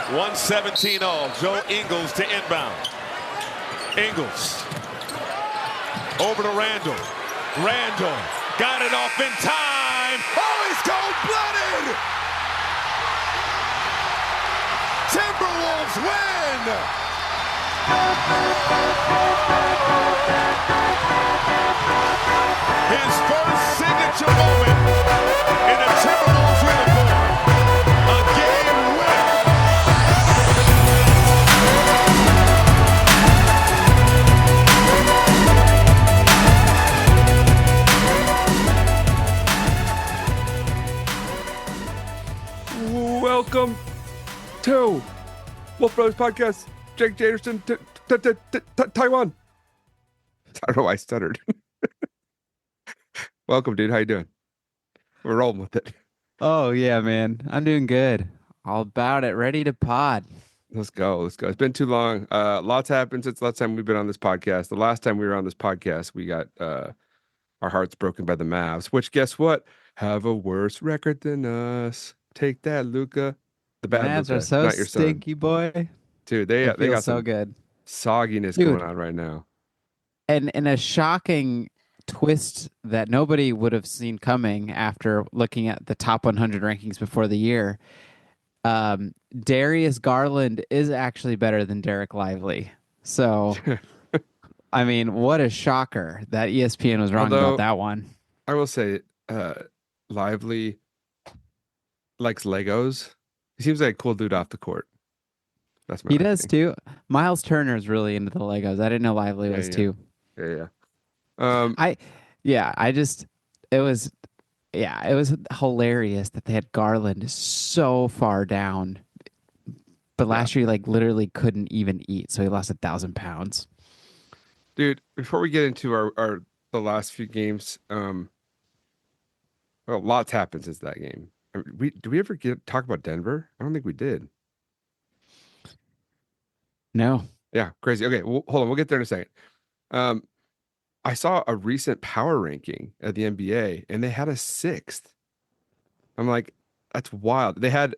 117 all. Joe Ingles to inbound. Ingles. Over to Randle. Randle got it off in time. Oh, he's cold-blooded! Timberwolves win! His first signature moment in a Timberwolves uniform. A game winner. Welcome to Wolf Brothers Podcast. Jake Jaderson, Taiwan. I don't know why I stuttered. Welcome, dude. How you doing? We're rolling with it. Oh, yeah, man. I'm doing good. All about it. Ready to pod. Let's go. It's been too long. Lots happened since the last time we've been on this podcast. The last time we were on this podcast, we got our hearts broken by the Mavs, which, guess what? Have a worse record than us. Take that, Luka. The bad Mavs Luka, are so not your son. stinky, boy. Dude, they It got feels so some good. sogginess Dude. going on right now. And in a shocking twist that nobody would have seen coming after looking at the top 100 rankings before the year, Darius Garland is actually better than Derek Lively. So, I mean, what a shocker that ESPN was wrong about that one. I will say, Lively likes Legos. He seems like a cool dude off the court. That's my He does thing. too. Miles Turner's really into the Legos. I didn't know Lively was too. Yeah. It was hilarious that they had Garland so far down. But last year, he literally couldn't even eat, so he lost 1,000 pounds. Dude, before we get into the last few games, lots happened since that game. Did we ever talk about Denver? I don't think we did. No. Yeah, crazy. Okay, hold on. We'll get there in a second. I saw a recent power ranking at the NBA, and they had a 6th. I'm like, that's wild. They had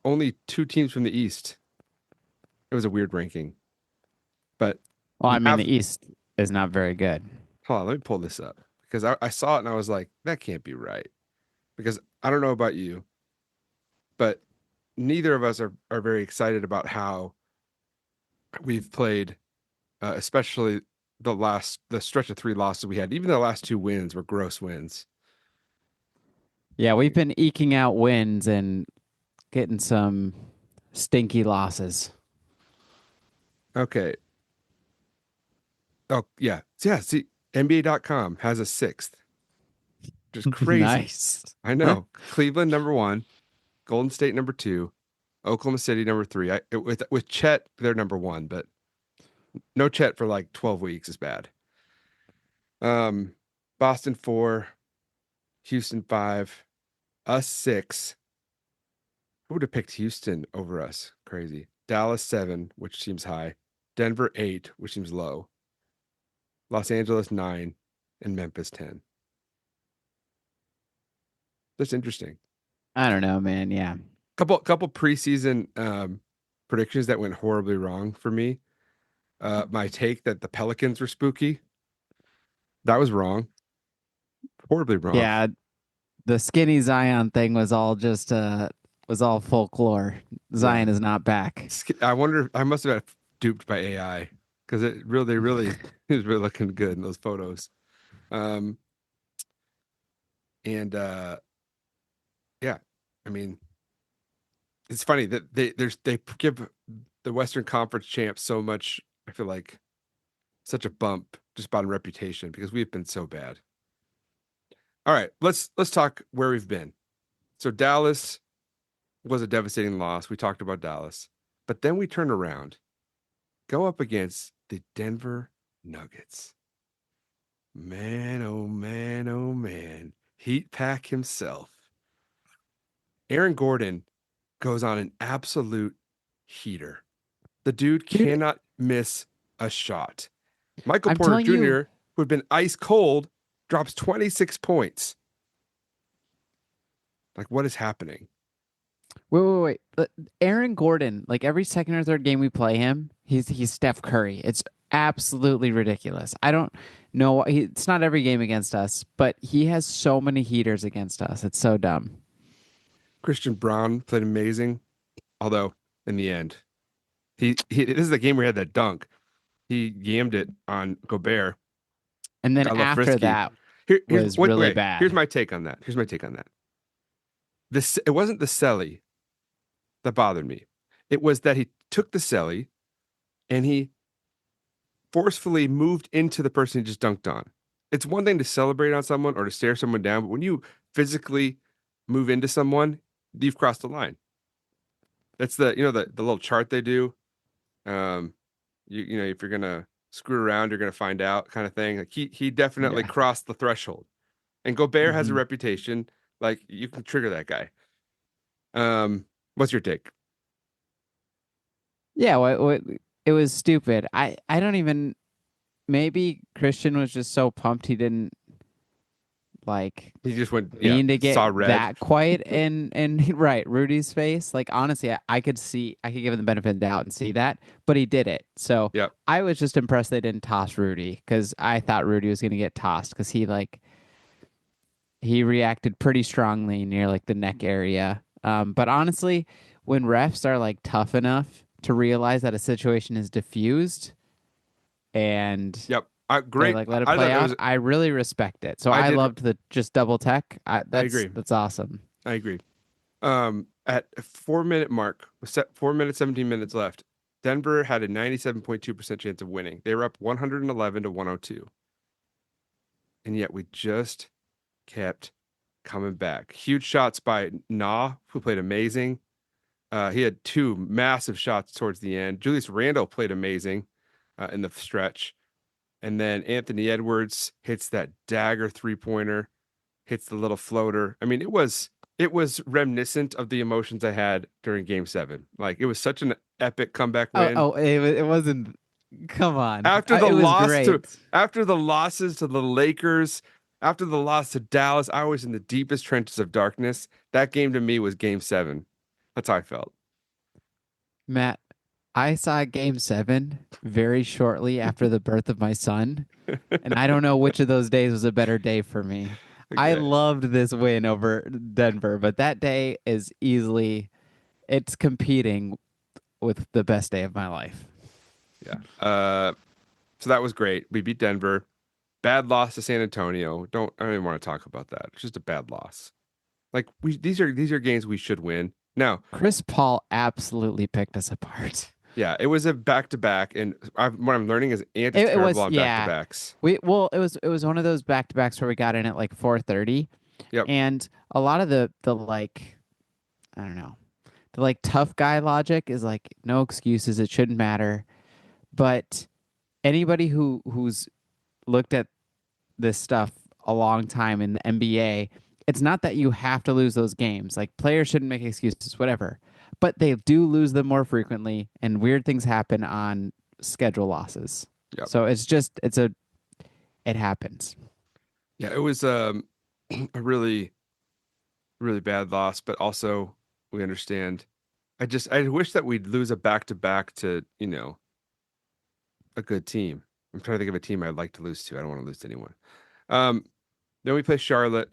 only 2 teams from the East. It was a weird ranking, but the East is not very good. Hold on, let me pull this up because I saw it and I was like, that can't be right. Because I don't know about you, but neither of us are very excited about how we've played, especially the stretch of 3 losses we had. Even the last 2 wins were gross wins. Yeah, we've been eking out wins and getting some stinky losses. Okay. Oh, yeah. Yeah, see, NBA.com has a 6th. Just crazy. Nice. I know. Cleveland, number 1. Golden State, number 2. Oklahoma City, number 3. With Chet, they're number 1, but no Chet for like 12 weeks is bad. Boston 4. Houston 5. Us 6. Who would have picked Houston over us? Crazy. Dallas 7, which seems high. Denver 8, which seems low. Los Angeles 9, and Memphis 10. That's interesting. I don't know, man. Yeah. Couple preseason predictions that went horribly wrong for me. My take that the Pelicans were spooky. That was wrong. Horribly wrong. Yeah. The skinny Zion thing was all just was all folklore. Zion is not back. I wonder. I must have got duped by AI because it really he was really looking good in those photos. Yeah, I mean, it's funny that they give the Western Conference champs so much. I feel like such a bump just about reputation because we've been so bad. All right, let's talk where we've been. So Dallas was a devastating loss. We talked about Dallas, but then we turn around, go up against the Denver Nuggets. Man, oh man, oh man. Heat pack himself. Aaron Gordon goes on an absolute heater. The dude cannot miss a shot. Michael Porter Jr., who had been ice cold, drops 26 points. Like, what is happening? Wait. Aaron Gordon, like every second or third game we play him, he's Steph Curry. It's absolutely ridiculous. I don't know. It's not every game against us, but he has so many heaters against us. It's so dumb. Christian Braun played amazing, although in the end, he this is the game where he had that dunk. He yammed it on Gobert. And then Got a little after frisky. that Here's was really Here's bad. my take on that. This it wasn't the celly that bothered me. It was that he took the celly and he forcefully moved into the person he just dunked on. It's one thing to celebrate on someone or to stare someone down, but when you physically move into someone, you've crossed the line. That's the little chart they do. Um, if you're gonna screw around, you're gonna find out kind of thing. Like he definitely Yeah. crossed the threshold. And Gobert has a hmm reputation. Like you can trigger that guy. What's your take? Yeah, what it was stupid. I don't even maybe Christian was just so pumped he didn't like He just went, yeah, mean to get saw red. that quiet and right, Rudy's face. Like honestly, I could give him the benefit of the doubt and see that, but he did it. So Yep. I was just impressed they didn't toss Rudy because I thought Rudy was gonna get tossed because he reacted pretty strongly near like the neck area. But honestly, when refs are like tough enough to realize that a situation is diffused and Yep. they Great. like let it I play thought it out, was. I really respect it. So I I did. loved the just double tech. I agree. That's awesome. I agree. At a 4 minute mark, with 4 minutes, 17 minutes left, Denver had a 97.2% chance of winning. They were up 111 to 102. And yet we just kept coming back. Huge shots by Na, who played amazing. He had two massive shots towards the end. Julius Randle played amazing in the stretch. And then Anthony Edwards hits that dagger 3-pointer, hits the little floater. I mean, it was reminiscent of the emotions I had during Game 7. Like it was such an epic comeback win. It wasn't. Come on, After the it was loss to great. after the losses to the Lakers, after the loss to Dallas, I was in the deepest trenches of darkness. That game to me was Game 7. That's how I felt. Matt, I saw Game 7 very shortly after the birth of my son, and I don't know which of those days was a better day for me. I Okay. loved this win over Denver, but that day is easily it's competing with the best day of my life. Yeah. So that was great. We beat Denver. Bad loss to San Antonio. I don't even want to talk about that. It's just a bad loss. Like these are games we should win. Now, Chris Paul absolutely picked us apart. yeah, it was a back to back, and what I'm learning is Ant is It terrible was on back to backs. it was one of those back to backs where we got in at like 4:30, Yep. and a lot of the like I don't know the like tough guy logic is like no excuses, it shouldn't matter. But anybody who's looked at this stuff a long time in the NBA, it's not that you have to lose those games. Like players shouldn't make excuses, whatever. But they do lose them more frequently, and weird things happen on schedule losses. Yep. So it happens. Yeah, it was a really really bad loss, but also we understand. I wish that we'd lose a back to back to, a good team. I'm trying to think of a team I'd like to lose to. I don't want to lose to anyone. Um, then we play Charlotte,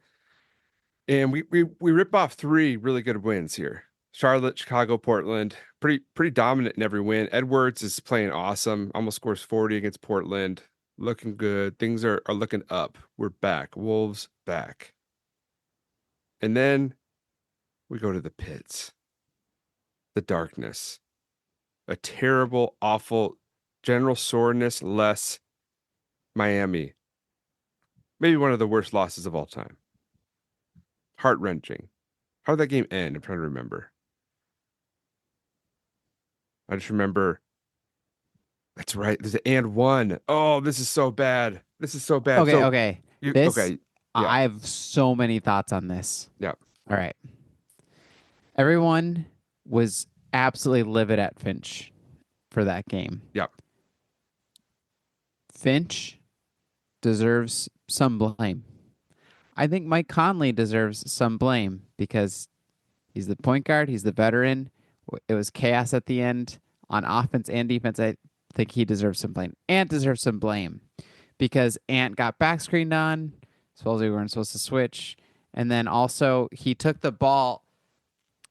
and we rip off three really good wins here. Charlotte, Chicago, Portland, pretty dominant in every win. Edwards is playing awesome. Almost scores 40 against Portland. Looking good. Things are looking up. We're back. Wolves back. And then we go to the pits. The darkness. A terrible, awful general soreness less Miami. Maybe one of the worst losses of all time. Heart-wrenching. How did that game end? I'm trying to remember. I just remember. That's right. There's an and one. Oh, this is so bad. This is so bad. So Okay. okay. Yeah. I have so many thoughts on this. Yeah. All right. Everyone was absolutely livid at Finch for that game. Yeah. Finch deserves some blame. I think Mike Conley deserves some blame because He's the point guard. He's the veteran. It was chaos at the end on offense and defense. I think he deserves some blame. Ant deserves some blame because Ant got back screened on. Supposedly we weren't supposed to switch. And then also he took the ball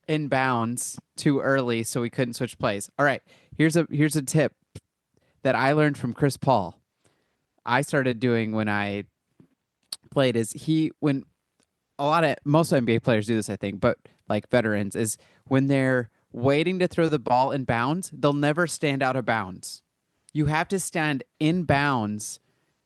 in bounds too early, so we couldn't switch plays. All right, here's a tip that I learned from Chris Paul. I started doing when I played is when most NBA players do this, I think, but like veterans is when they're waiting to throw the ball in bounds, they'll never stand out of bounds. You have to stand in bounds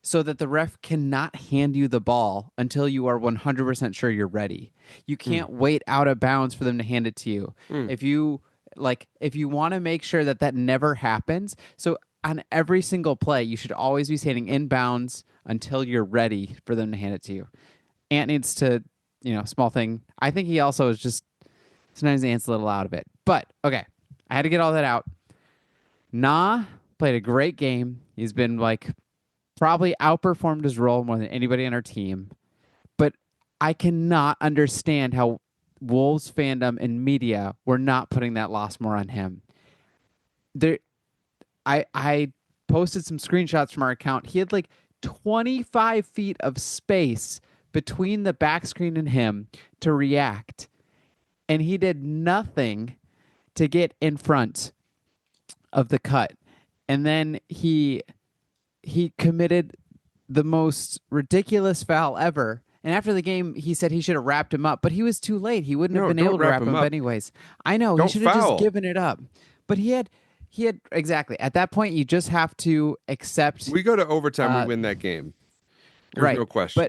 so that the ref cannot hand you the ball until you are 100% sure you're ready. You can't wait out of bounds for them to hand it to you. If you want to make sure that that never happens, so on every single play, you should always be standing in bounds until you're ready for them to hand it to you. Ant needs to, small thing. I think he also is just sometimes Ant's a little out of it. But okay, I had to get all that out. Nah played a great game. He's been probably outperformed his role more than anybody on our team. But I cannot understand how Wolves fandom and media were not putting that loss more on him. I posted some screenshots from our account. He had 25 feet of space between the back screen and him to react. And he did nothing to get in front of the cut. And then he committed the most ridiculous foul ever. And after the game, he said he should have wrapped him up, but he was too late. He wouldn't have been able to wrap him up anyways. I know, he should have just given it up. But he had exactly. At that point, you just have to accept. We go to overtime, we win that game. There's right. No question.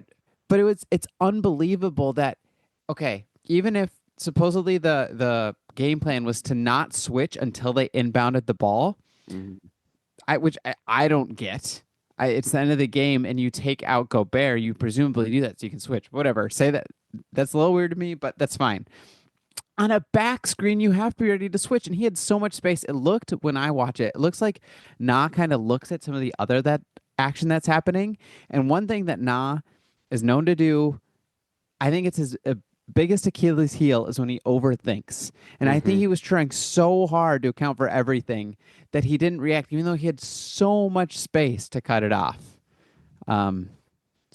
But it's unbelievable that, okay, even if supposedly the game plan was to not switch until they inbounded the ball, which I don't get. It's the end of the game, and you take out Gobert. You presumably do that so you can switch. Whatever. Say that. That's a little weird to me, but that's fine. On a back screen, you have to be ready to switch, and he had so much space. It looked, when I watch it, it looks like Na kind of looks at some of the other action that's happening. And one thing that Na is known to do, I think it's his biggest Achilles heel, is when he overthinks. And I think he was trying so hard to account for everything that he didn't react, even though he had so much space to cut it off. So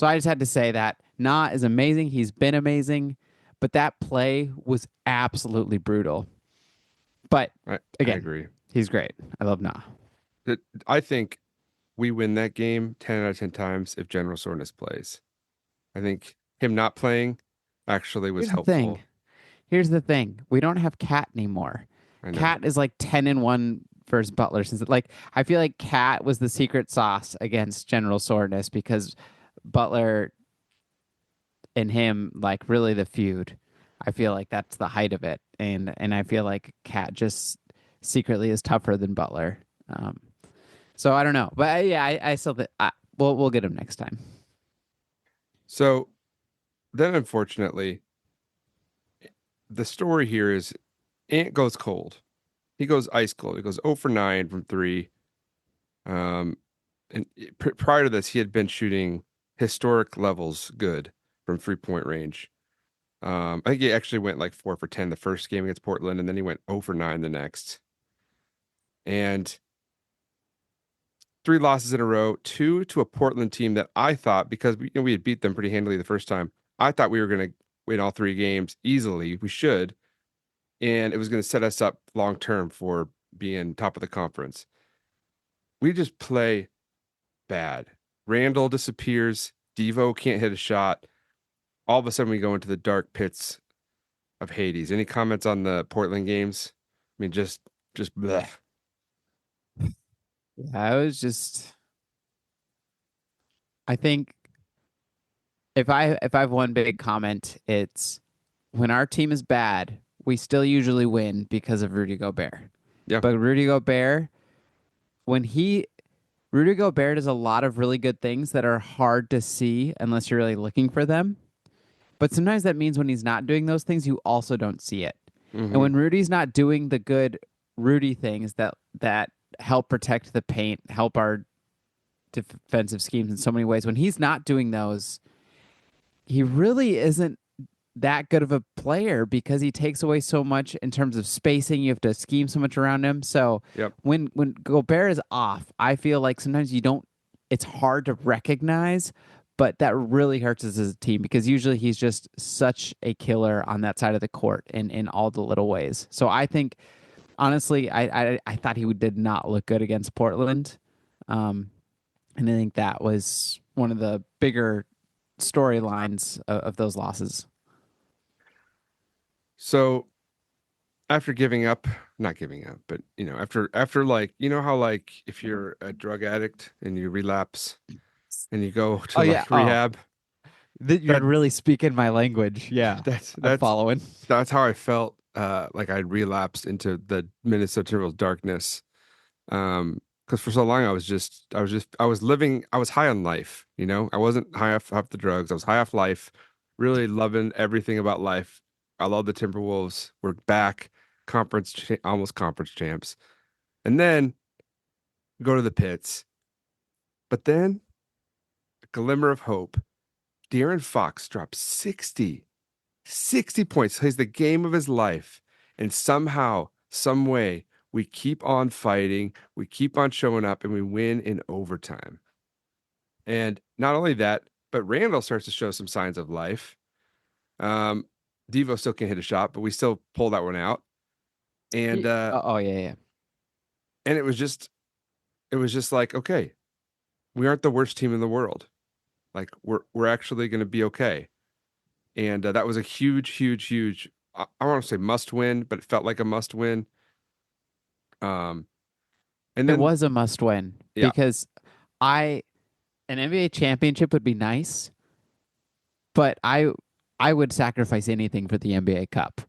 I just had to say that Na is amazing. He's been amazing. But that play was absolutely brutal. But again, I agree. He's great. I love Na. I think we win that game 10 out of 10 times if General Soreness plays. I think him not playing actually was helpful. Here's the thing. We don't have Cat anymore. Cat is 10-1 versus Butler. I feel like Cat was the secret sauce against General Soreness because Butler and him, really the feud. I feel like that's the height of it. And I feel like Cat just secretly is tougher than Butler. So I don't know. But yeah, I still think we'll get him next time. So then, unfortunately, the story here is Ant goes cold. He goes ice cold. He goes 0 for 9 from 3. And prior to this, he had been shooting historic levels good from 3-point range. I think he actually went 4 for 10 the first game against Portland, and then he went 0 for 9 the next. And 3 losses in a row, 2 to a Portland team that I thought, because we had beat them pretty handily the first time, I thought we were going to win all 3 games easily. We should. And it was going to set us up long term for being top of the conference. We just play bad. Randle disappears. Devo can't hit a shot. All of a sudden we go into the dark pits of Hades. Any comments on the Portland games? I mean, just bleh. Yeah, I think if I've one big comment, it's when our team is bad, we still usually win because of Rudy Gobert. Yeah. But Rudy Gobert does a lot of really good things that are hard to see unless you're really looking for them. But sometimes that means when he's not doing those things, you also don't see it. And when Rudy's not doing the good Rudy things that help protect the paint, help our defensive schemes in so many ways, when he's not doing those, he really isn't that good of a player because he takes away so much in terms of spacing. You have to scheme so much around him. So Yep. when Gobert is off, I feel like sometimes you don't. It's hard to recognize, but that really hurts us as a team because usually he's just such a killer on that side of the court in all the little ways. So I think honestly, I thought he did not look good against Portland, and I think that was one of the bigger storylines of those losses. So after giving up, not giving up, but after like how like if you're a drug addict and you relapse and you go to Oh yeah. like rehab, You're that really speaking my language. Yeah, that's I'm that's following. that's how I felt. Like I'd relapsed into the Minnesota Timberwolves darkness. Because for so long I was living, I was high on life. I wasn't high off the drugs. I was high off life, really loving everything about life. I love the Timberwolves. We're back, almost conference champs, and then go to the pits. But then a glimmer of hope. De'Aaron Fox drops 60 points, plays the game of his life, and somehow, some way, we keep on fighting, we keep on showing up, and we win in overtime. And not only that, but Randall starts to show some signs of life. Um, Devo still can't hit a shot, but we still pull that one out. And Oh yeah, yeah. and it was just like, okay, we aren't the worst team in the world. Like we're actually going to be okay. And that was a huge, huge, huge. I want to say must win, but it felt like a must win. Um, and It then was a must win yeah, because I an NBA championship would be nice, but I would sacrifice anything for the NBA Cup.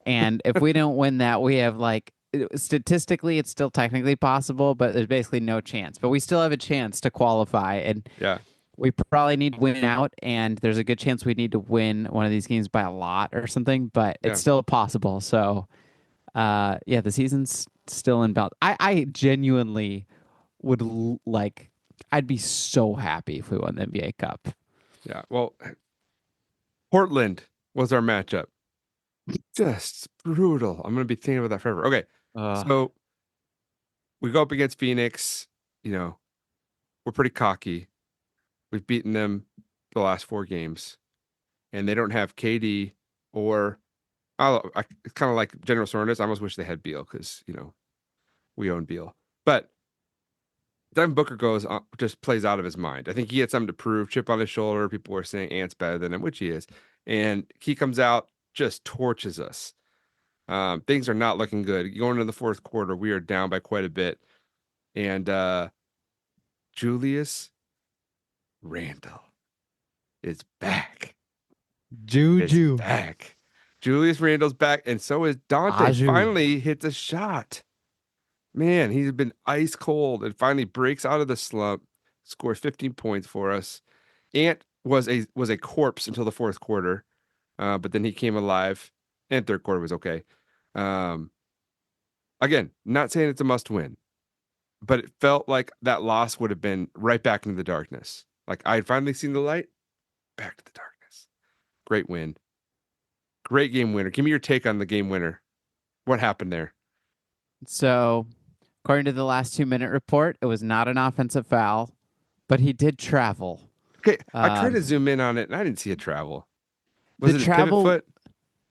And if we don't win that, we have like statistically it's still technically possible, but there's basically no chance. But we still have a chance to qualify and yeah, we probably need to win out and there's a good chance we need to win one of these games by a lot or something, but yeah. it's still possible. So yeah, the season's still in bounds. I genuinely would like I'd be so happy if we won the NBA Cup. Yeah. Well, Portland was our matchup. Just brutal. I'm gonna be thinking about that forever. Okay. Uh, So we go up against Phoenix, you know, we're pretty cocky. We've beaten them the last 4 games, and they don't have KD or it's kind of like General Soreness. I almost wish they had Beal because we own Beal. But Devin Booker just plays out of his mind. I think he had something to prove. Chip on his shoulder. People were saying Ant's better than him, which he is. And he comes out, just torches us. Things are not looking good. Going into the fourth quarter, we are down by quite a bit. And Julius Randle is back. Is Juju. back. Julius Randle's back, and so is Dante. Aju. Finally hits a shot. Man, he's been ice cold and finally breaks out of the slump, scores 15 points for us. Ant was a corpse until the fourth quarter, but then he came alive, and third quarter was okay. Um, Again, not saying it's a must win, but it felt like that loss would have been right back into the darkness. Like I had finally seen the light, back to the darkness. Great win. Great game winner. Give me your take on the game winner. What happened there? So, according to the last 2 minute report, it was not an offensive foul, but he did travel. Okay, I tried to Um, zoom in on it and I didn't see a travel. the Was it a pivot travel foot?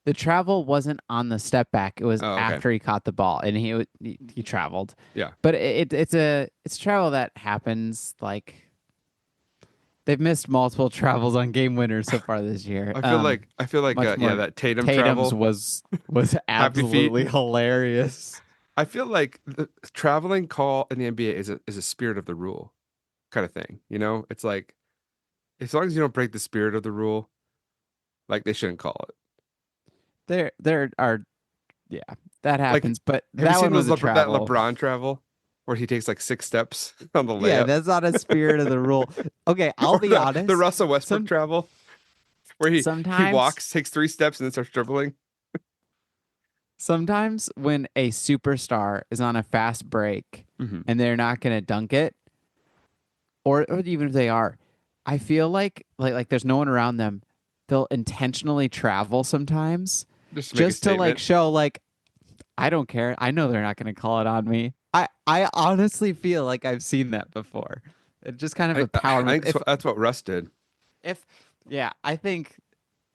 the travel wasn't on the step back. It was Oh, okay. after he caught the ball and he traveled. Yeah. But it's travel that happens like they've missed multiple travels on game winners so far this year. I feel like Much more that Tatum Tatum's travel. was Happy feet. absolutely hilarious. I feel like the traveling call in the NBA is a spirit of the rule kind of thing. It's like as long as you don't break the spirit of the rule, like they shouldn't call it. There are yeah, that Like, happens, but have you that seen one was a that travel. LeBron travel where he takes like 6 steps on the Yeah, layup? that's not a spirit of the rule. Okay, I'll Or be the honest. Russell Westbrook Some travel where he sometimes walks, takes 3 steps, and then starts dribbling. sometimes when a superstar is on a fast break Mm-hmm. and they're not going to dunk it, or even if they are, I feel like there's no one around them. they'll intentionally travel sometimes Just to make a just to like statement. show like I don't care. I know they're not going to call it on me. I honestly feel like I've seen that before. It's just kind of a power I move. think that's what Russ did. If yeah, I think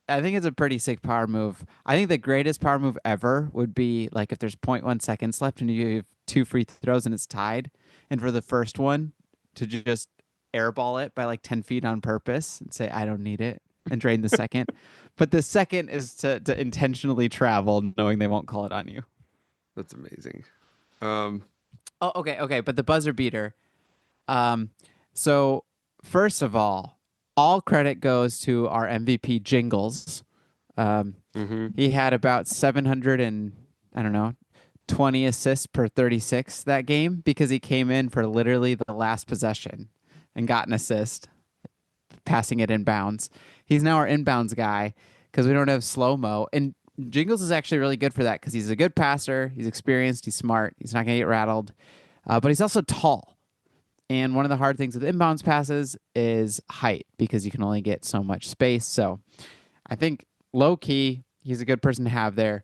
it's a pretty sick power move. I think the greatest power move ever would be like if there's zero point 0.1 seconds left and you have two free throws and it's tied, and for the first one to just airball it by like 10 feet on purpose and say I don't need it and drain the second. But the second is to intentionally travel knowing they won't call it on you. That's amazing. Um, Oh, okay. But the buzzer beater. Um, so first of all credit goes to our MVP Jingles. Um, mhm. he had about 700 and I don't know 20 assists per 36 that game because he came in for literally the last possession and got an assist, passing it inbounds. He's now our inbounds guy because we don't have slow mo. And Jingles is actually really good for that because he's a good passer. He's experienced. He's smart. He's not going to get rattled. But he's also tall. And one of the hard things with inbounds passes is height because you can only get so much space. So I think low key, he's a good person to have there.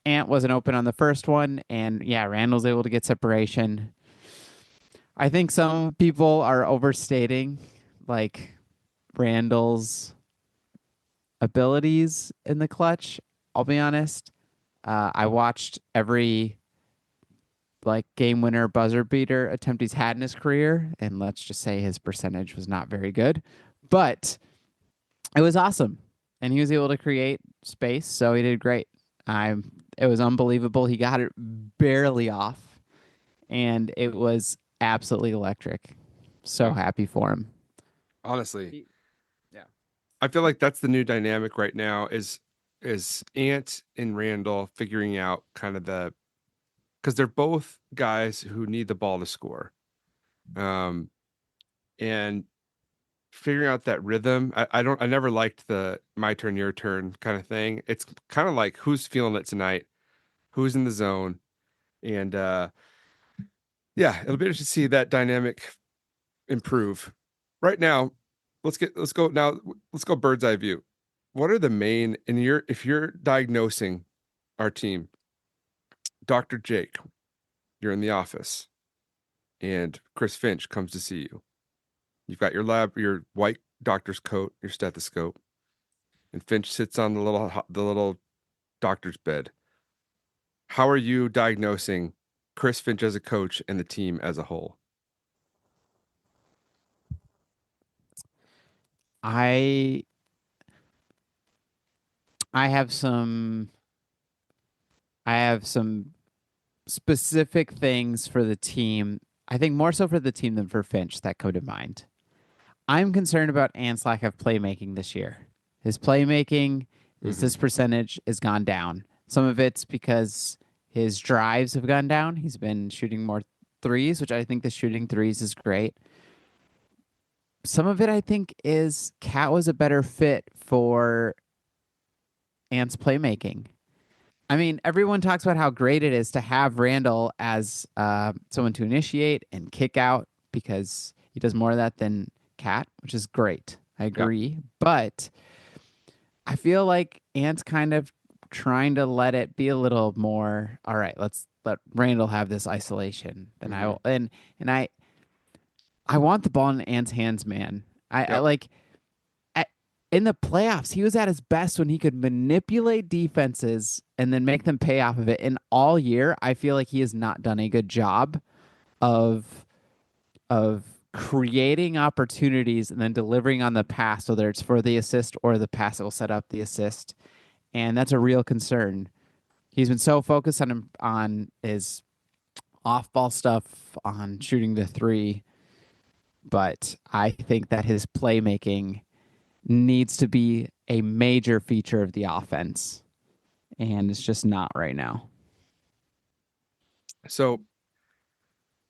Ant wasn't open on the first one. And yeah, Randall's able to get separation. I think some people are overstating like Randall's abilities in the clutch. I'll be honest. I watched every like game winner buzzer beater attempt he's had in his career, and let's just say his percentage was not very good, but it was awesome, and he was able to create space, so he did great. I It was unbelievable. He got it barely off, and it was absolutely electric. So Yeah. happy for him. Honestly, Yeah. I feel like that's the new dynamic right now is Ant and Randall figuring out kind of the because they're both guys who need the ball to score. Um, and figuring out that rhythm. I never liked the my turn, your turn kind of thing. It's kind of like who's feeling it tonight, who's in the zone. And yeah, it'll be interesting to see that dynamic improve. Right now, let's go bird's eye view. What are the main in your if you're diagnosing our team, Dr. Jake, you're in the office and Chris Finch comes to see you. You've got your white doctor's coat, your stethoscope, and Finch sits on the little doctor's bed. How are you diagnosing Chris Finch as a coach and the team as a whole? I I have some I have some specific things for the team. I think more so for the team than for Finch that come to mind. I'm concerned about Ant's lack of playmaking this year. His playmaking, his Mhm. this percentage has gone down. Some of it's because his drives have gone down. He's been shooting more threes, which I think the shooting threes is great. Some of it I think is Cat was a better fit for Ant's playmaking. I mean, everyone talks about how great it is to have Randall as someone to initiate and kick out because he does more of that than Cat, which is great. I Yeah. agree. But I feel like Ant's kind of trying to let it be a little more, all right, let's let Randall have this isolation. Then I Mhm. will and I want the ball in Ant's hands, man. I Yep. like at, in the playoffs, he was at his best when he could manipulate defenses and then make them pay off of it. And all year, I feel like he has not done a good job of of creating opportunities and then delivering on the pass, whether it's for the assist or the pass that will set up the assist. And that's a real concern. He's been so focused on his off ball stuff, on shooting the three, but I think that his playmaking needs to be a major feature of the offense, and it's just not right now. So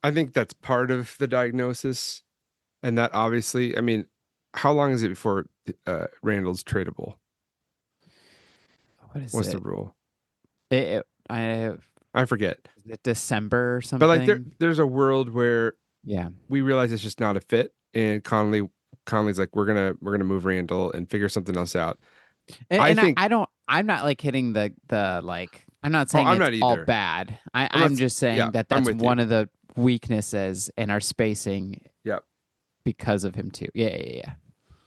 I think that's part of the diagnosis. And that obviously, I mean, how long is it before Randall's tradable? What is What's the it? rule? I I forget. is it December or But like something? there's a world where Yeah. we realize it's just not a fit, and Conley's like, we're gonna move Randall and figure something else out. And think. I'm not like hitting the like. I'm not Oh, saying I'm it's not all either. bad. I'm not. I'm just Yeah, saying that I'm that's with you. one of the weaknesses in our spacing Yep. because of him too. Yeah.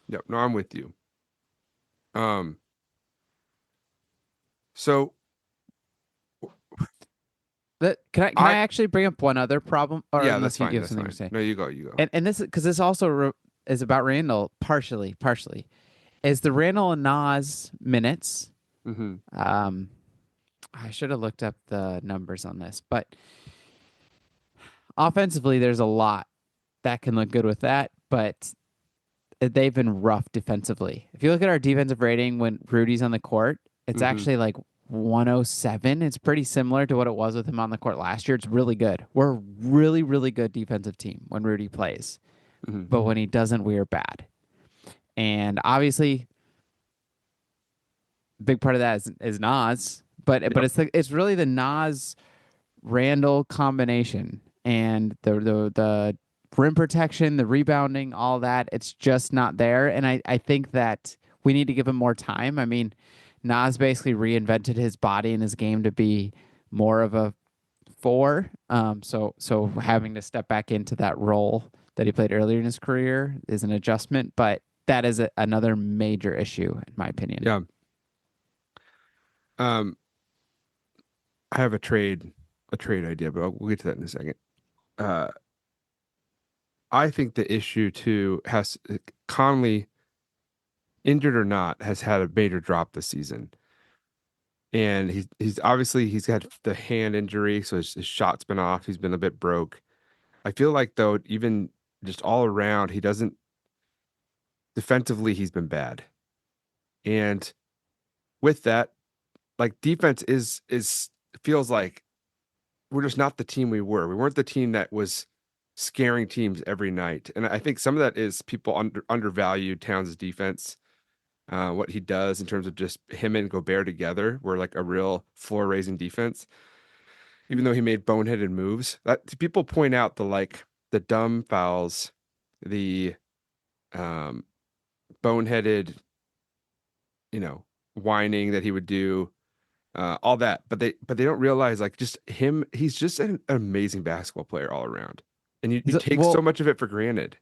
Yep. No, I'm with you. Um. So Can I I. actually bring up one other problem, or Yeah, that's unless you fine. have That's something to fine. say? No, you go. You go. And this is because this also is about Randall partially is the Randall and Nas minutes. Mm-hmm. Um, I should have looked up the numbers on this, but offensively, there's a lot that can look good with that, but they've been rough defensively. If you look at our defensive rating when Rudy's on the court, it's Mm-hmm. actually like 107. It's pretty similar to what it was with him on the court last year. It's really good. We're a really, really good defensive team when Rudy plays, Mm-hmm. but when he doesn't, we are bad. And obviously, a big part of that is Nas, but Yep. it's really the Nas Randall combination and the rim protection, the rebounding, all that. It's just not there, and I think that we need to give him more time. I mean, Nas basically reinvented his body and his game to be more of a four. So having to step back into that role that he played earlier in his career is an adjustment, but that is another major issue in my opinion. Yeah. Um. I have a trade idea, but we'll get to that in a second. Uh. I think the issue too has Conley, injured or not, has had a major drop this season. And he's obviously he's had the hand injury, so his shot's been off. He's been a bit broke. I feel like though, even just all around, he doesn't defensively, he's been bad. And with that, like defense is feels like we're just not the team we were. We weren't the team that was scaring teams every night. And I think some of that is people undervalued Towns' defense, what he does in terms of just him and Gobert together were like a real floor raising defense. Even though he made boneheaded moves, that people point out the dumb fouls, the um, boneheaded, you know, whining that he would do, all that. But they don't realize like just him. He's just an amazing basketball player all around, and you take so Well, much of it for granted.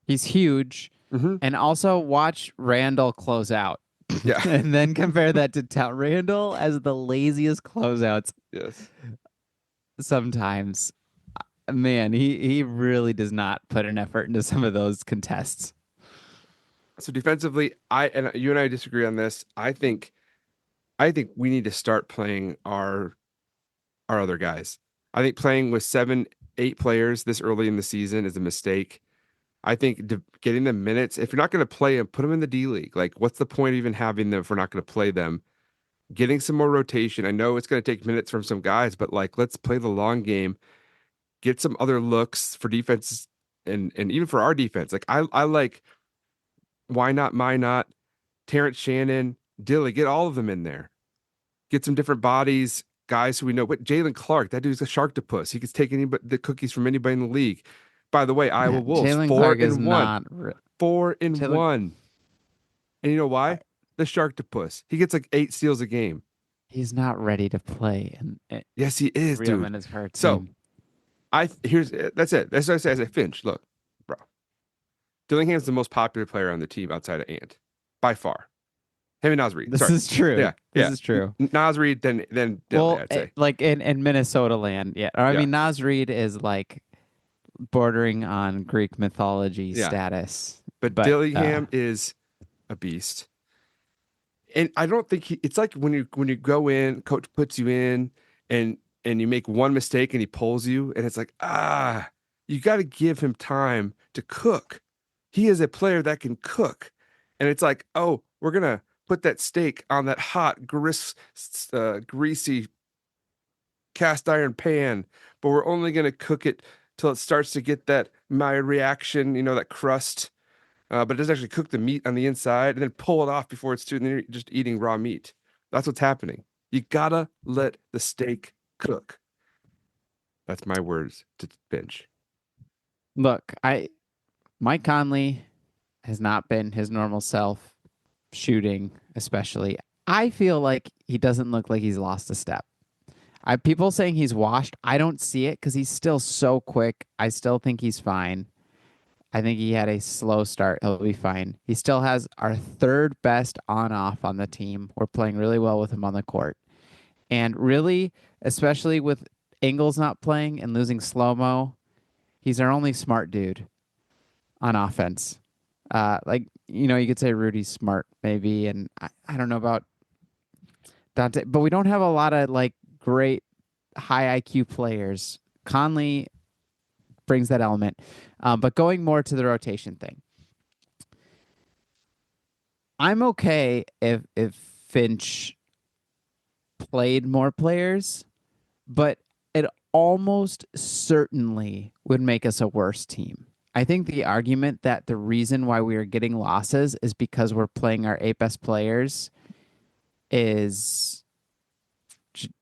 he's huge. Hmm. And also watch Randall close out. Yeah. And then compare that to Randall as the laziest closeouts Yes. sometimes. Man, he really does not put an effort into some of those contests. So defensively, you and I disagree on this. I think we need to start playing our other guys. I think playing with 7, 8 players this early in the season is a mistake. I think getting them minutes, if you're not going to play them, put them in the D League. Like, what's the point of even having them if we're not going to play them? Getting some more rotation. I know it's going to take minutes from some guys, but like, let's play the long game. Get some other looks for defenses and even for our defense. Like, I like why not, my not, Terrence Shannon, Dilly, get all of them in there. Get some different bodies, guys who we know. What Jalen Clark, that dude's a sharktopus. He could take anybody the cookies from anybody in the league. By the way, Iowa Yeah, Wolves, Jalen four Clark is and one. not. 4 and Jalen, 1. And you know uh, why? The sharktopus. He gets like 8 steals a game. he's not ready to play in Yes, he is, real dude. minutes for our So team. that's it. That's what I say as a Finch. Look, bro. Dillingham's the most popular player on the team outside of Ant. By far. Him and Naz Reid. This Sorry. is true. Yeah, This yeah. is true. Naz Reid, then Dilly, Well, I'd say. like in Minnesota land, yeah. Or I Yeah. mean, Nas Reed is like bordering on Greek mythology Yeah. status, But but Dillingham is a beast. And I don't think it's like when you go in, coach puts you in and you make one mistake and he pulls you, and it's like, you got to give him time to cook. He is a player that can cook. And it's like, oh, we're gonna put that steak on that hot, greasy cast iron pan, but we're only gonna cook it till it starts to get that my reaction, that crust, but it doesn't actually cook the meat on the inside and then pull it off before it's too, and then you're just eating raw meat. That's what's happening. You gotta let the steak cook. That's my words to Finch. look, Mike Conley has not been his normal self. shooting, especially. I feel like he doesn't look like he's lost a step. People saying he's washed. I don't see it because he's still so quick. I still think he's fine. I think he had a slow start. He'll be fine. He still has our third best on off on the team. We're playing really well with him on the court. And really, especially with Ingles not playing and losing slow mo, he's our only smart dude on offense. Like, you could say Rudy's smart, maybe. And I don't know about Dante, but we don't have a lot of like great high IQ players. Conley brings that element. But going more to the rotation thing, I'm okay if Finch played more players, but it almost certainly would make us a worse team. I think the argument that the reason why we are getting losses is because we're playing our eight best players is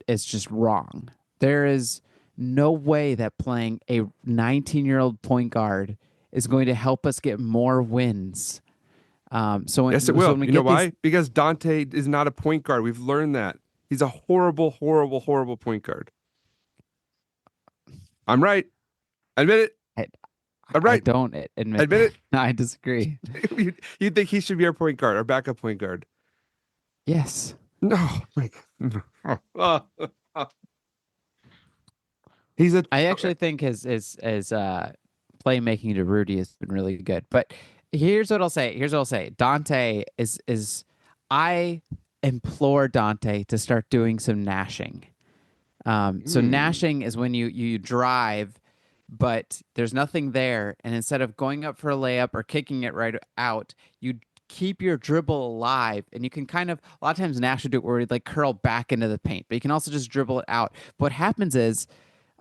just wrong. There is no way that playing a 19-year-old point guard is going to help us get more wins. Yes, it will. You know why? Because Dante is not a point guard. We've learned that. He's a horrible, horrible, horrible point guard. I'm right. Admit it. I'm right. I don't admit it. No, I disagree. You think he should be our point guard, our backup point guard? Yes. No. He's a. I actually think his playmaking to Rudy has been really good. But here's what I'll say. Dante is I implore Dante to start doing some gnashing. So gnashing is when you drive, but there's nothing there, and instead of going up for a layup or kicking it right out, you keep your dribble alive, and you can kind of a lot of times Nash would do it where he'd like curl back into the paint, but you can also just dribble it out. But what happens is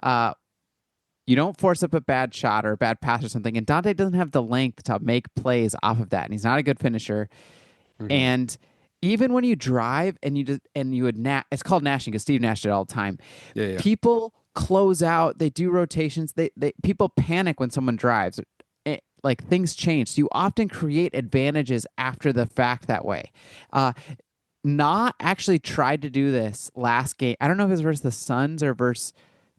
you don't force up a bad shot or a bad pass or something, and Dante doesn't have the length to make plays off of that, and he's not a good finisher. And even when you drive and you would it's called gnashing because Steve Nash did it all the time. Yeah. People close out, they do rotations, they people panic when someone drives. Like things change. So you often create advantages after the fact that way. Not actually tried to do this last game. I don't know if it was versus the Suns or versus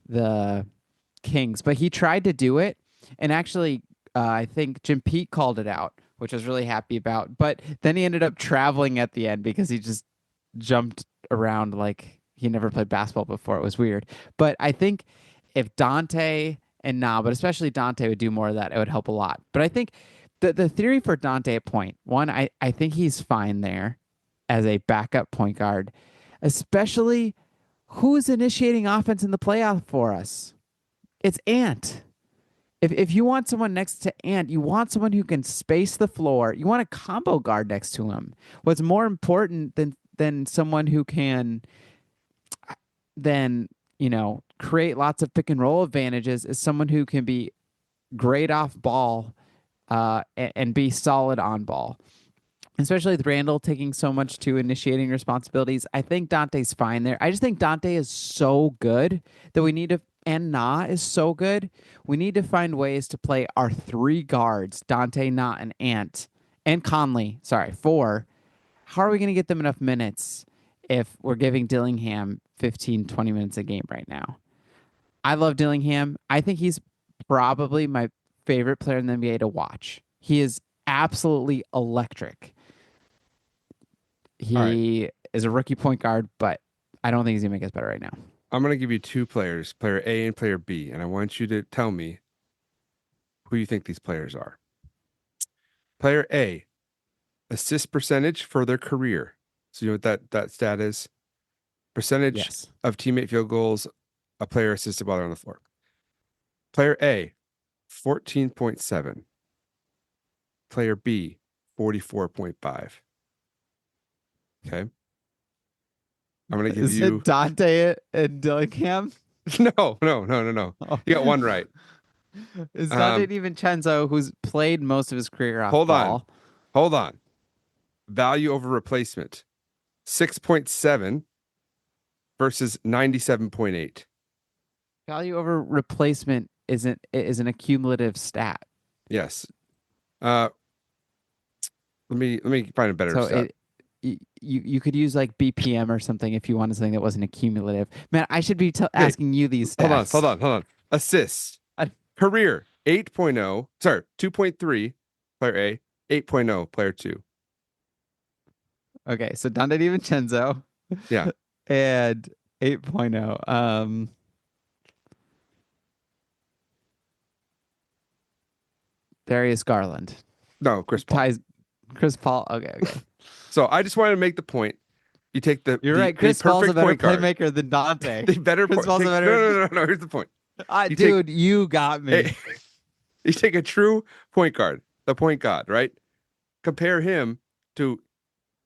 the Kings, but he tried to do it, and actually I think Jim Pete called it out, which I was really happy about. But then he ended up traveling at the end because he just jumped around like he never played basketball before. It was weird. But I think if Dante but especially Dante would do more of that, it would help a lot. But I think the theory for Dante at point one, I think he's fine there as a backup point guard, especially who's initiating offense in the playoff for us. It's Ant. If you want someone next to Ant, you want someone who can space the floor. You want a combo guard next to him. What's more important than someone who can create lots of pick and roll advantages is someone who can be great off ball and be solid on ball. Especially with Randle taking so much to initiating responsibilities. I think Dante's fine there. I just think Dante is so good that we need to, and Na is so good, we need to find ways to play our three guards, Dante, Na, and Ant, and Conley, 4. How are we going to get them enough minutes if we're giving Dillingham 15, 20 minutes a game right now? I love Dillingham. I think he's probably my favorite player in the NBA to watch. He is absolutely electric. He is a rookie point guard, but I don't think he's going to make us better right now. I'm going to give you two players, player A and player B, and I want you to tell me who you think these players are. Player A, assist percentage for their career. So you know what that stat is? Percentage of teammate field goals a player assisted while they're on the floor. Player A, 14.7. Player B, 44.5. Okay. I'm going to give you... Is it Dante and Dillingham? No. Oh. You got one right. Is Dante DiVincenzo, who's played most of his career off ball? Hold on. Value over replacement. 6.7 versus 97.8. Value over replacement is an accumulative stat. Yes. Let me find a better stat. you could use like BPM or something if you wanted something that wasn't accumulative. Man, I should be Okay, asking you these hold on, stats. hold on. Assists. I- Career 8.0. Sorry, 2.3 player A, 8.0 player 2. Okay, so Dante DiVincenzo Yeah. and 8.0. Darius Garland. No, Chris Paul. Ties Chris Paul. Okay. So I just wanted to make the point. You take the You're the, right. the Chris Paul's a perfect better point guard. playmaker than Dante. The better Chris point. Paul's a No, better. no. Here's the point. You Dude, you got me. take you take a true point guard, the point guard, right? Compare him to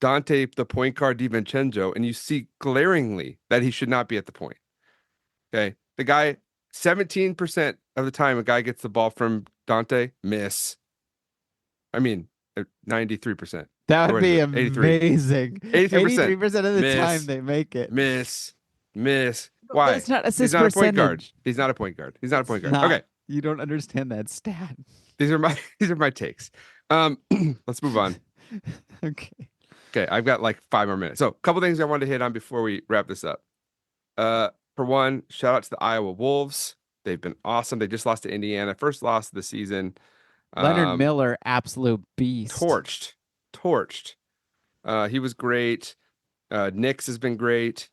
Dante, the point guard DiVincenzo, and you see glaringly that he should not be at the point. Okay, the guy 17% of the time a guy gets the ball from Dante, miss. I mean, 93%. That would be 83. amazing. 83%. 83% of the Miss. time they make it. Miss. But Why? it's not He's assist not a point guard. percentage. He's not a point guard. He's not a point It's guard. not. Okay. You don't understand that stat. These are my takes. Let's move on. Okay. Okay, I've got like 5 more minutes. So, a couple things I wanted to hit on before we wrap this up. For one, shout out to the Iowa Wolves. They've been awesome. They just lost to Indiana, first loss of the season. Leonard Miller, absolute beast. Torched. He was great. Knicks has been great.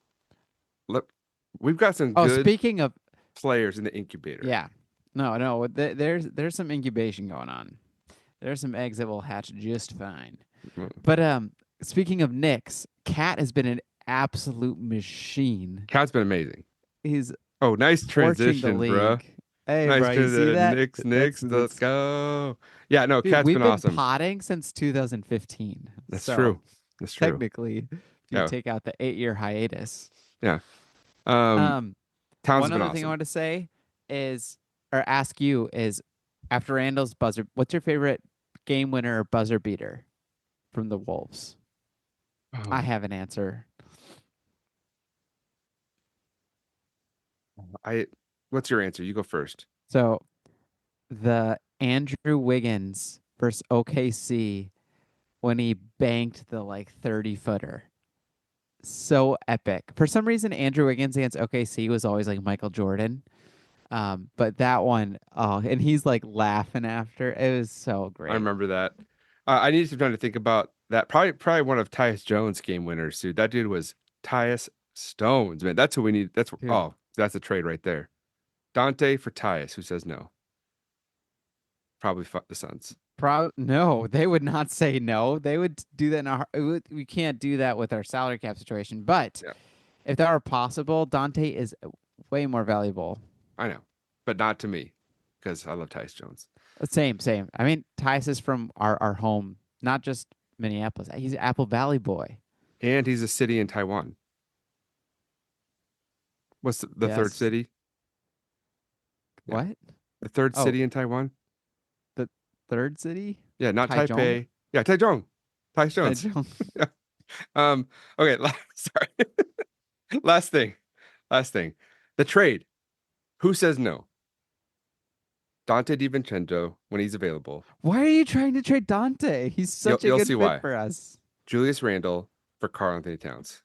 Look, we've got some good speaking of players in the incubator. yeah, no, there's some incubation going on. There's some eggs that will hatch just fine. But speaking of Knicks, Cat has been an absolute machine. Cat's been amazing. He's nice transition, the bro. league. Hey, Nice bro, you see that? Knicks, let's go. Yeah, no, Dude, Cat's we've been been awesome. potting since 2015. That's So, true. That's true. Technically, if you Yeah. take out the 8-year hiatus. Yeah. Towns Towns one been other thing I awesome. want to say is, or ask you is, after Randall's buzzer, what's your favorite game winner or buzzer beater from the Wolves? I have an answer. What's your answer? You go first. So, the Andrew Wiggins versus OKC when he banked the like 30-footer. So epic. For some reason, Andrew Wiggins against OKC was always like Michael Jordan. But that one, and he's like laughing after. It was so great. I remember that. I need some time to think about that. Probably one of Tyus Jones' game winners, dude. That dude was Tyus Stones, man. That's who we need. That's that's a trade right there. Dante for Tyus. Who says no? Probably the Suns. No, they would not say no. They would do that we can't do that with our salary cap situation. But if that were possible, Dante is way more valuable. I know, but not to me, because I love Tyus Jones. Same. I mean, Tyus is from our home, not just Minneapolis. He's an Apple Valley boy. And he's a city in Taiwan. What's the third city? What? The third city in Taiwan? The third city? Yeah, not Taichung? Taipei. Yeah, Taichung. Tyus Jones. Yeah. Okay, sorry. Last thing. The trade. Who says no? Dante DiVincenzo when he's available. Why are you trying to trade Dante? He's such a good fit for us. Julius Randle for Karl Anthony Towns.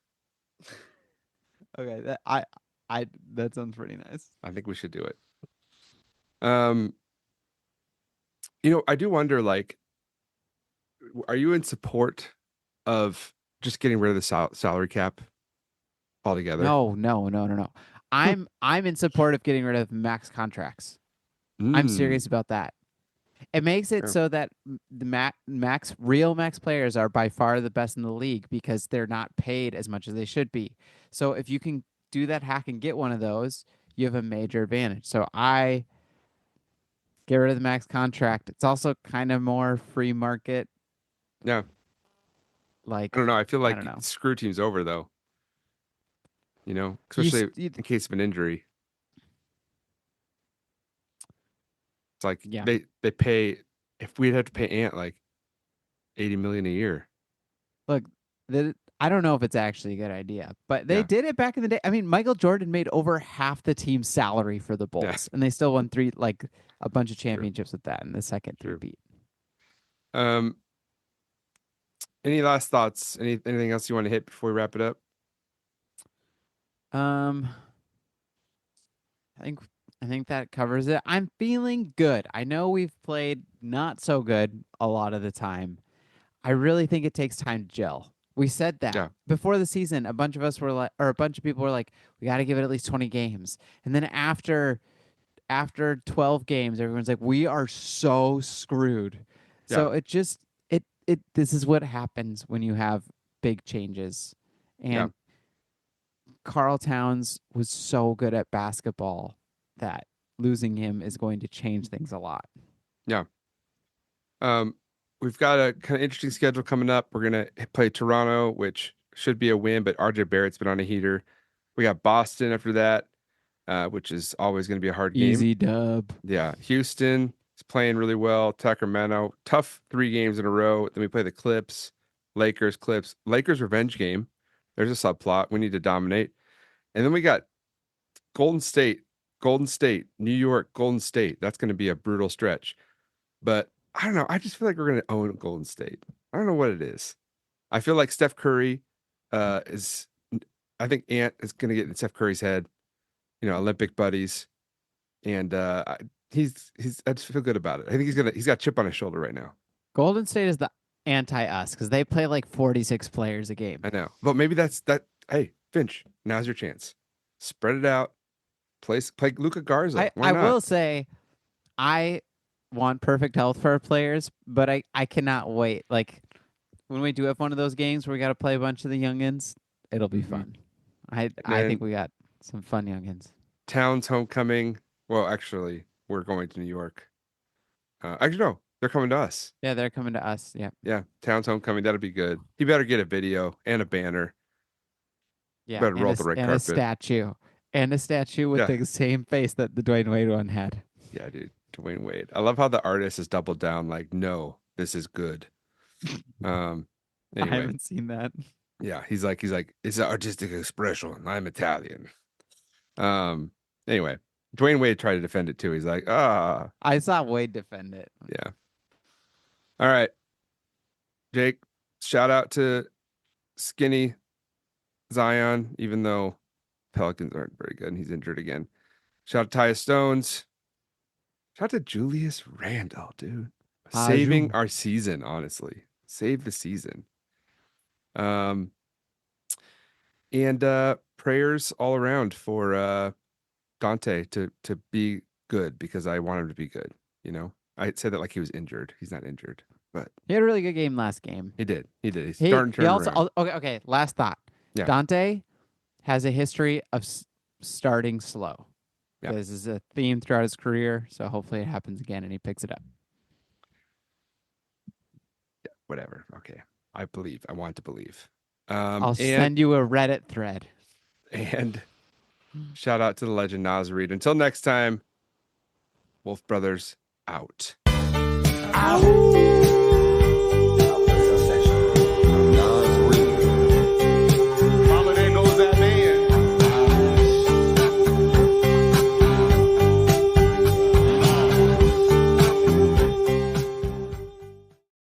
Okay, that sounds pretty nice. I think we should do it. I do wonder, like, are you in support of just getting rid of the salary cap altogether? No. I'm in support of getting rid of max contracts. I'm serious about that. It makes it so that the real max players are by far the best in the league because they're not paid as much as they should be. So if you can do that hack and get one of those, you have a major advantage. So I get rid of the max contract. It's also kind of more free market. Yeah. Like, I don't know. I feel like screw teams over though. Especially in case of an injury. It's like they pay, if we'd have to pay Ant like $80 million a year. Look, I don't know if it's actually a good idea, but they did it back in the day. I mean, Michael Jordan made over half the team's salary for the Bulls, and they still won a bunch of championships with that in the second three-peat. Any last thoughts? Anything else you want to hit before we wrap it up? I think that covers it. I'm feeling good. I know we've played not so good a lot of the time. I really think it takes time to gel. We said that Yeah. before the season. A bunch of us were like, or a bunch of people were like, we got to give it at least 20 games. And then after 12 games, everyone's like, we are so screwed. Yeah. So this is what happens when you have big changes. Yeah. And Carl Towns was so good at basketball that losing him is going to change things a lot. Yeah. We've got a kind of interesting schedule coming up. We're gonna play Toronto, which should be a win, but RJ Barrett's been on a heater. We got Boston after that, which is always going to be a hard game. Easy dub. Yeah. Houston is playing really well. Sacramento, tough 3 games in a row. Then we play the Clips, Lakers, Clips, Lakers revenge game. There's a subplot. We need to dominate. And then we got Golden State, New York, Golden State. That's going to be a brutal stretch. But I don't know. I just feel like we're going to own Golden State. I don't know what it is. I feel like Steph Curry I think Ant is going to get in Steph Curry's head, Olympic buddies. And I just feel good about it. I think he's got a chip on his shoulder right now. Golden State is the anti-us because they play like 46 players a game. I know. But maybe that's that. Hey, Finch, now's your chance. Spread it out. Play Luka Garza. Why I not? will say, I want perfect health for our players, but I cannot wait. Like, when we do have one of those games where we got to play a bunch of the youngins, it'll be fun. I think we got some fun youngins. Towns homecoming. Well, actually, we're going to New York. Actually, no, they're coming to us. Yeah, they're coming to us. Yeah. Yeah, Towns homecoming. That'll be good. He better get a video and a banner. Yeah. Better roll the red and carpet. a statue with the same face that the Dwayne Wade one had. Yeah, dude. Dwayne Wade. I love how the artist has doubled down. Like, no, this is good. Anyway. I haven't seen that. Yeah, he's like, it's an artistic expression. I'm Italian. Anyway, Dwayne Wade tried to defend it too. He's like, I saw Wade defend it. Yeah. All right, Jake. Shout out to Skinny Zion, even though Pelicans aren't very good and he's injured again. Shout out to Tyus Stones. Shout out to Julius Randle, dude. Saving our season, honestly. Save the season. And prayers all around for Dante to be good, because I want him to be good. I said that like he was injured. He's not injured, but he had a really good game last game. He did. He's starting to turn around. Okay. Last thought. Yeah. Dante has a history of starting slow. Yeah. This is a theme throughout his career, so hopefully it happens again and he picks it up. Yeah, whatever. Okay. I want to believe. I'll send you a Reddit thread. And shout out to the legend Nas Reed. Until next time, Wolf Brothers out. Ow!